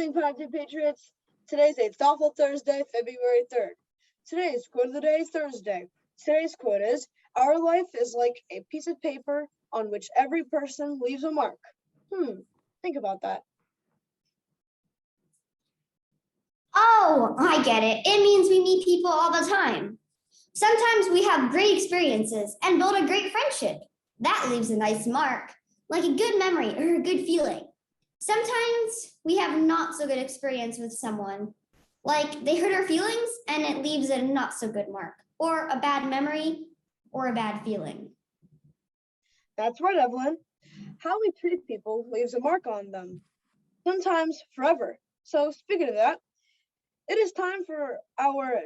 evening, Party Patriots. Today's a thoughtful Thursday, February 3rd. Today's quote of the day is Thursday. Today's quote is, "Our life is like a piece of paper on which every person leaves a mark." Think about that. Oh, I get it. It means we meet people all the time. Sometimes we have great experiences and build a great friendship. That leaves a nice mark, like a good memory or a good feeling. Sometimes we have not so good experience with someone, like they hurt our feelings and it leaves a not so good mark, or a bad memory, or a bad feeling. That's right, Evelyn. How we treat people leaves a mark on them, sometimes forever. So, speaking of that, it is time for our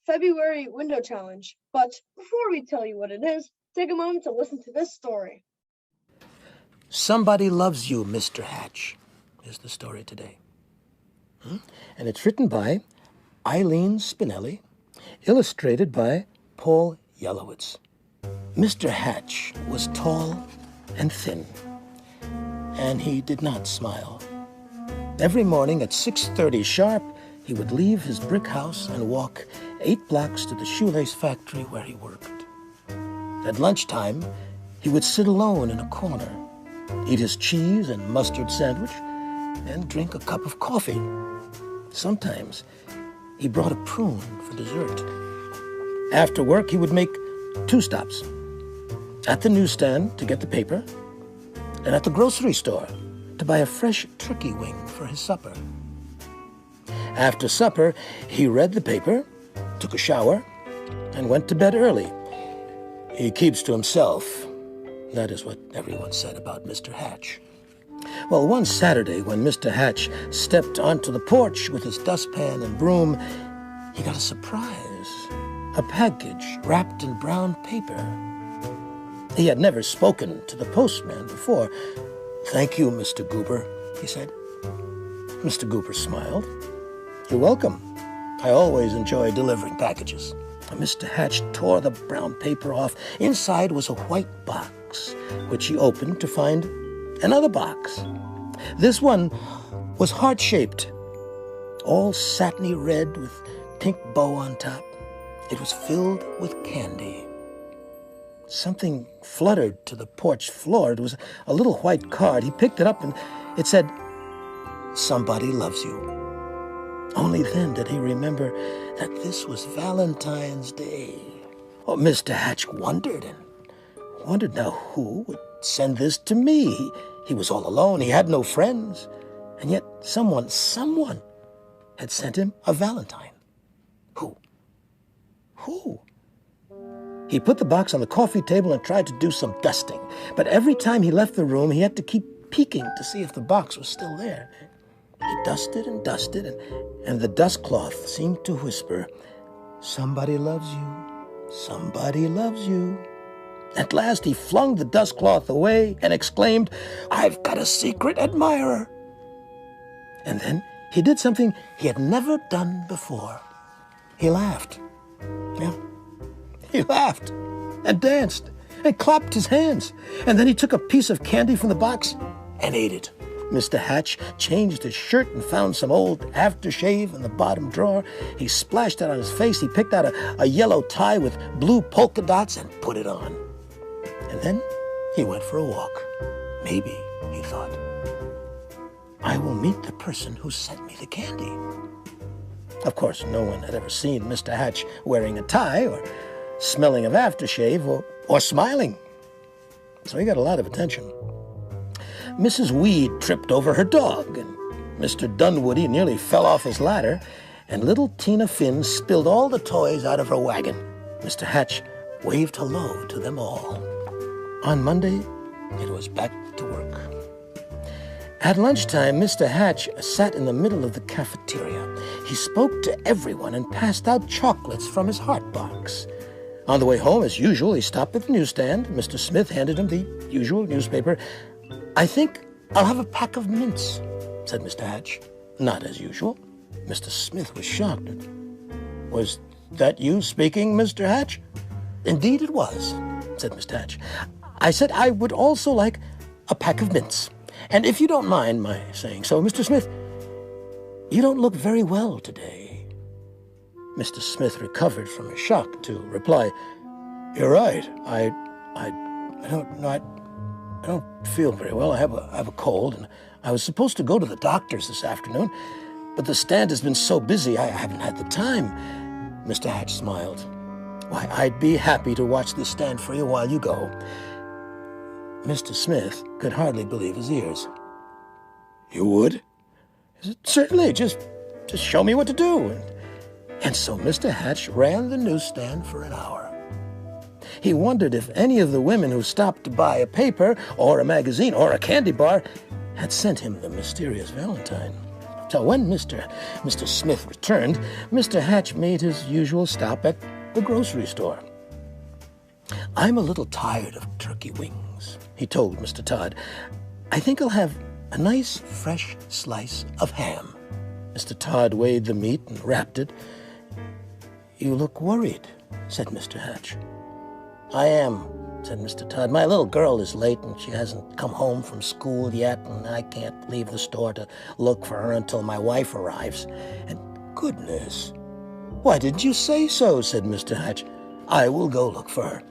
February window challenge. But before we tell you what it is, take a moment to listen to this story. Somebody Loves You, Mr. Hatch, is the story today. And it's written by Eileen Spinelli, illustrated by Paul Yelowitz. Mr. Hatch was tall and thin, and he did not smile. Every morning at 6:30 sharp, he would leave his brick house and walk 8 blocks to the shoelace factory where he worked. At lunchtime, he would sit alone in a corner, eat his cheese and mustard sandwich, and drink a cup of coffee. Sometimes he brought a prune for dessert. After work, he would make 2 stops. At the newsstand to get the paper, and at the grocery store to buy a fresh turkey wing for his supper. After supper, he read the paper, took a shower, and went to bed early. He keeps to himself. That is what everyone said about Mr. Hatch. Well, one Saturday, when Mr. Hatch stepped onto the porch with his dustpan and broom, he got a surprise. A package wrapped in brown paper. He had never spoken to the postman before. "Thank you, Mr. Goober," he said. Mr. Goober smiled. "You're welcome. I always enjoy delivering packages." Mr. Hatch tore the brown paper off. Inside was a white box, which he opened to find another box. This one was heart-shaped, all satiny red with pink bow on top. It was filled with candy. Something fluttered to the porch floor. It was a little white card. He picked it up and it said, "Somebody loves you." Only then did he remember that this was Valentine's Day. Oh, Mr. Hatch wondered now who would send this to me. He was all alone. He had no friends. And yet someone had sent him a valentine. Who? He put the box on the coffee table and tried to do some dusting. But every time he left the room, he had to keep peeking to see if the box was still there. He dusted and dusted, and the dust cloth seemed to whisper, "Somebody loves you. Somebody loves you." At last he flung the dust cloth away and exclaimed, "I've got a secret admirer." And then he did something he had never done before. He laughed. Yeah, he laughed and danced and clapped his hands. And then he took a piece of candy from the box and ate it. Mr. Hatch changed his shirt and found some old aftershave in the bottom drawer. He splashed it on his face. He picked out a yellow tie with blue polka dots and put it on. And then he went for a walk. Maybe, he thought, I will meet the person who sent me the candy. Of course, no one had ever seen Mr. Hatch wearing a tie or smelling of aftershave or smiling. So he got a lot of attention. Mrs. Weed tripped over her dog, and Mr. Dunwoody nearly fell off his ladder, and little Tina Finn spilled all the toys out of her wagon. Mr. Hatch waved hello to them all. On Monday, it was back to work. At lunchtime, Mr. Hatch sat in the middle of the cafeteria. He spoke to everyone and passed out chocolates from his heart box. On the way home, as usual, he stopped at the newsstand. Mr. Smith handed him the usual newspaper. "I think I'll have a pack of mints," said Mr. Hatch. Not as usual. Mr. Smith was shocked. "Was that you speaking, Mr. Hatch?" "Indeed it was," said Mr. Hatch. "I said I would also like a pack of mints. And if you don't mind my saying so, Mr. Smith, "You don't look very well today." Mr. Smith recovered from his shock to reply, "You're right. I don't feel very well. I have a cold, and I was supposed to go to the doctor's this afternoon, but the stand has been so busy I haven't had the time." Mr. Hatch smiled. "Why, I'd be happy to watch this stand for you while you go." Mr. Smith could hardly believe his ears. "You would?" "Certainly. Just show me what to do." And so Mr. Hatch ran the newsstand for an hour. He wondered if any of the women who stopped to buy a paper or a magazine or a candy bar had sent him the mysterious valentine. So when Mr. Smith returned, Mr. Hatch made his usual stop at the grocery store. "I'm a little tired of turkey wings," he told Mr. Todd. "I think I'll have a nice fresh slice of ham." Mr. Todd weighed the meat and wrapped it. "You look worried," said Mr. Hatch. "I am," said Mr. Todd. "My little girl is late, and she hasn't come home from school yet, and I can't leave the store to look for her until my wife arrives. And goodness, why didn't you say so?" said Mr. Hatch. "I will go look for her."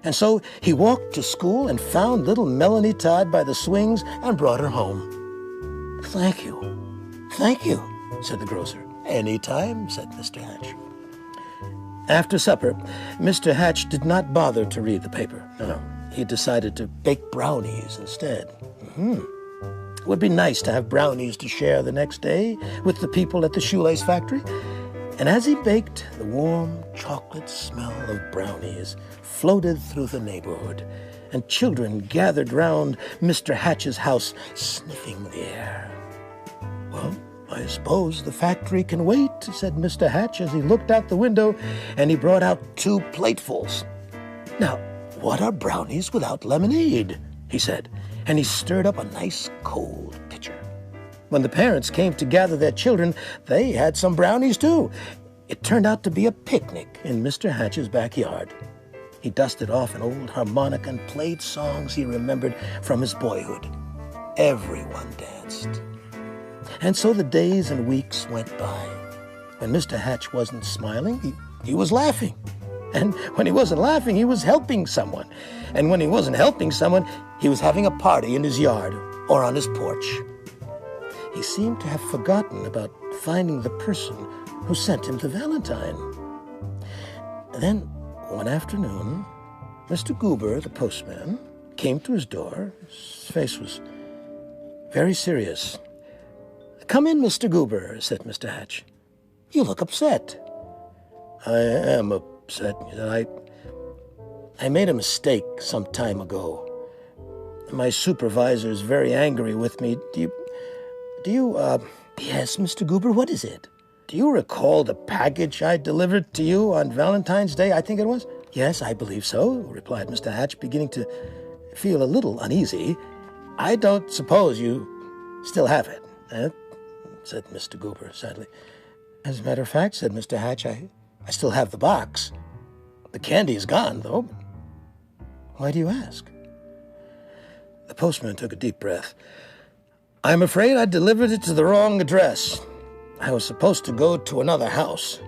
And so he walked to school and found little Melanie Todd by the swings and brought her home. Thank you, said the grocer. "Any time," said Mr. Hatch. After supper, Mr. Hatch did not bother to read the paper. No. He decided to bake brownies instead. It would be nice to have brownies to share the next day with the people at the shoelace factory. And as he baked, the warm chocolate smell of brownies floated through the neighborhood, and children gathered round Mr. Hatch's house, sniffing the air. "Well, I suppose the factory can wait," said Mr. Hatch as he looked out the window, and he brought out 2 platefuls. "Now, what are brownies without lemonade?" he said, and he stirred up a nice cold pitcher. When the parents came to gather their children, they had some brownies too. It turned out to be a picnic in Mr. Hatch's backyard. He dusted off an old harmonica and played songs he remembered from his boyhood. Everyone danced. And so the days and weeks went by. When Mr. Hatch wasn't smiling, he was laughing. And when he wasn't laughing, he was helping someone. And when he wasn't helping someone, he was having a party in his yard or on his porch. He seemed to have forgotten about finding the person who sent him the valentine. Then, one afternoon, Mr. Goober, the postman, came to his door. His face was very serious. "Come in, Mr. Goober," said Mr. Hatch. "You look upset." "I am upset," he said. I made a mistake some time ago. My supervisor's very angry with me. Yes, Mr. Goober, what is it? Do you recall the package I delivered to you on Valentine's Day, I think it was?" "Yes, I believe so," replied Mr. Hatch, beginning to feel a little uneasy. "I don't suppose you still have it, said Mr. Goober sadly. "As a matter of fact," said Mr. Hatch, I still have the box. The candy is gone, though." "Why do you ask?" The postman took a deep breath. "I'm afraid I delivered it to the wrong address. I was supposed to go to another house."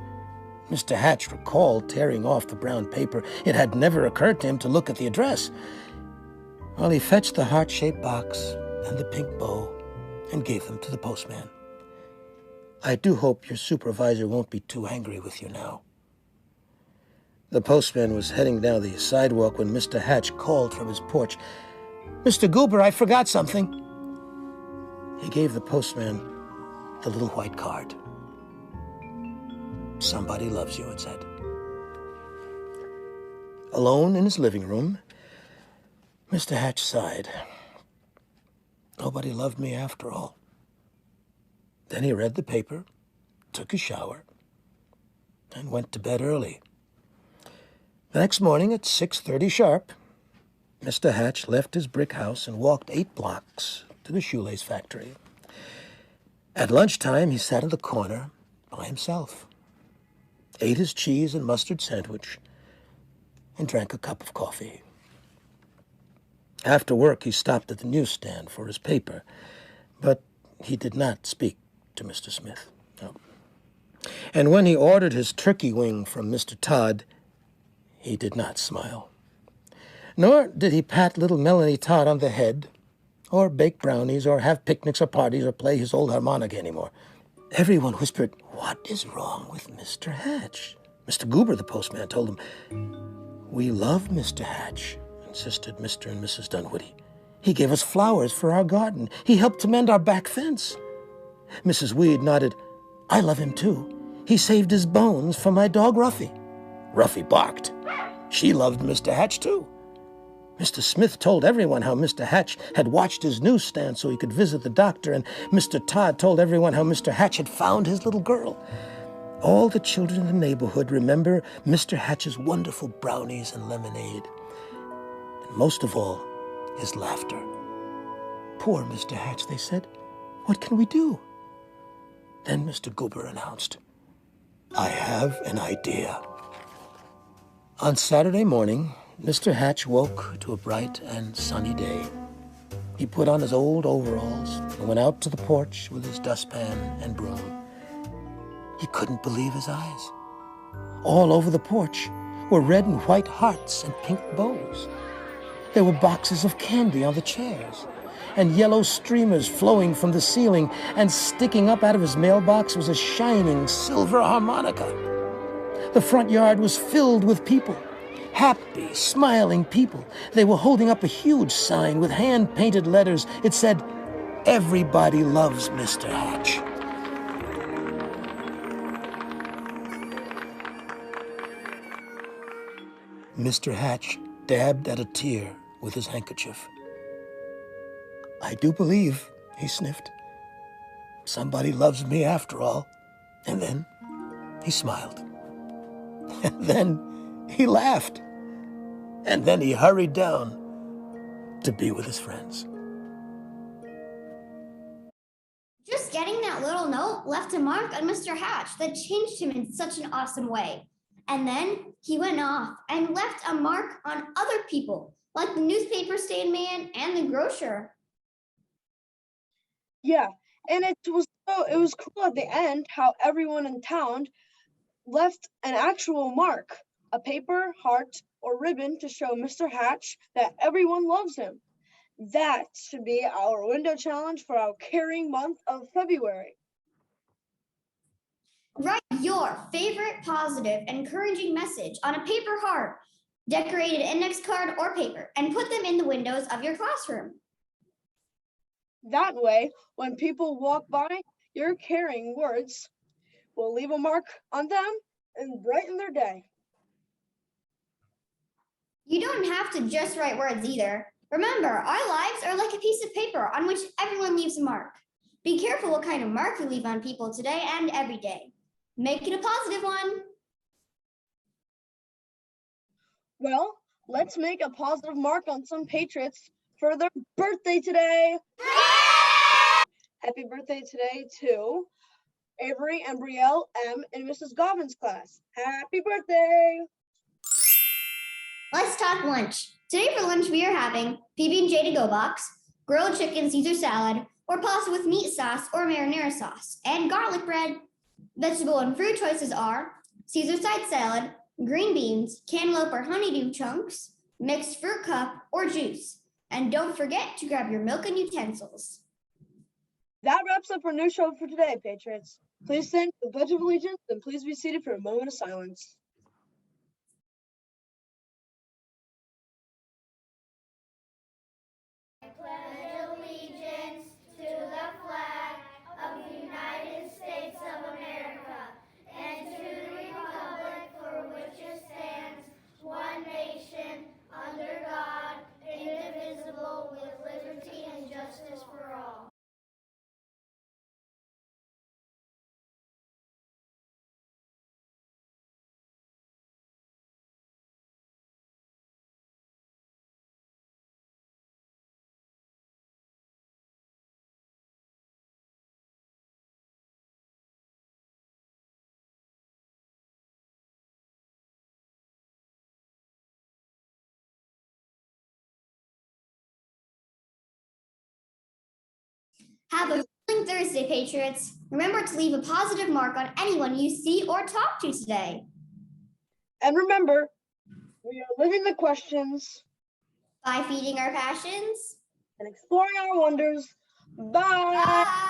Mr. Hatch recalled tearing off the brown paper. It had never occurred to him to look at the address. Well, he fetched the heart-shaped box and the pink bow and gave them to the postman. "I do hope your supervisor won't be too angry with you now." The postman was heading down the sidewalk when Mr. Hatch called from his porch, "Mr. Goober, I forgot something." He gave the postman the little white card. "Somebody loves you," it said. Alone in his living room, Mr. Hatch sighed. Nobody loved me after all. Then he read the paper, took a shower, and went to bed early. The next morning at 6:30 sharp, Mr. Hatch left his brick house and walked 8 blocks to the shoelace factory. At lunchtime, he sat in the corner by himself, ate his cheese and mustard sandwich, and drank a cup of coffee. After work, he stopped at the newsstand for his paper, but he did not speak to Mr. Smith. No. And when he ordered his turkey wing from Mr. Todd, he did not smile. Nor did he pat little Melanie Todd on the head, or bake brownies, or have picnics or parties, or play his old harmonica anymore. Everyone whispered, "What is wrong with Mr. Hatch?" Mr. Goober, the postman, told him, "We love Mr. Hatch," insisted Mr. and Mrs. Dunwoody. "He gave us flowers for our garden. He helped to mend our back fence." Mrs. Weed nodded, "I love him too. He saved his bones for my dog Ruffy." Ruffy barked. She loved Mr. Hatch too. Mr. Smith told everyone how Mr. Hatch had watched his newsstand so he could visit the doctor, and Mr. Todd told everyone how Mr. Hatch had found his little girl. All the children in the neighborhood remember Mr. Hatch's wonderful brownies and lemonade, and most of all, his laughter. "Poor Mr. Hatch," they said. "What can we do?" Then Mr. Goober announced, "I have an idea." On Saturday morning, Mr. Hatch woke to a bright and sunny day. He put on his old overalls and went out to the porch with his dustpan and broom. He couldn't believe his eyes. All over the porch were red and white hearts and pink bows. There were boxes of candy on the chairs, and yellow streamers flowing from the ceiling, and sticking up out of his mailbox was a shining silver harmonica. The front yard was filled with people, happy, smiling people. They were holding up a huge sign with hand-painted letters. It said, "Everybody loves Mr. Hatch." Mr. Hatch dabbed at a tear with his handkerchief. "I do believe," he sniffed, "somebody loves me after all." And then he smiled. And then he laughed. And then he hurried down to be with his friends. Just getting that little note left a mark on Mr. Hatch that changed him in such an awesome way. And then he went off and left a mark on other people, like the newspaper stand man and the grocer. Yeah, and it was cool at the end how everyone in town left an actual mark, a paper, heart, or ribbon to show Mr. Hatch that everyone loves him. That should be our window challenge for our caring month of February. Write your favorite positive, encouraging message on a paper heart, decorated index card, or paper, and put them in the windows of your classroom. That way, when people walk by, your caring words will leave a mark on them and brighten their day. You don't have to just write words either. Remember, our lives are like a piece of paper on which everyone leaves a mark. Be careful what kind of mark you leave on people today and every day. Make it a positive one. Well, let's make a positive mark on some patriots for their birthday today. Happy birthday today to Avery and Brielle M. in Mrs. Godwin's class. Happy birthday! Let's talk lunch. Today for lunch we are having PB&J to-go box, grilled chicken Caesar salad, or pasta with meat sauce or marinara sauce, and garlic bread. Vegetable and fruit choices are Caesar side salad, green beans, cantaloupe or honeydew chunks, mixed fruit cup, or juice. And don't forget to grab your milk and utensils. That wraps up our news show for today, Patriots. Please stand for the Pledge of Allegiance and please be seated for a moment of silence. I pledge allegiance to the flag of the United States of America and to the republic for which it stands, one nation, under God, indivisible, with liberty and justice for all. Have a Wisdom Thursday, Patriots. Remember to leave a positive mark on anyone you see or talk to today. And remember, we are living the questions By feeding our passions. and exploring our wonders. Bye. Bye.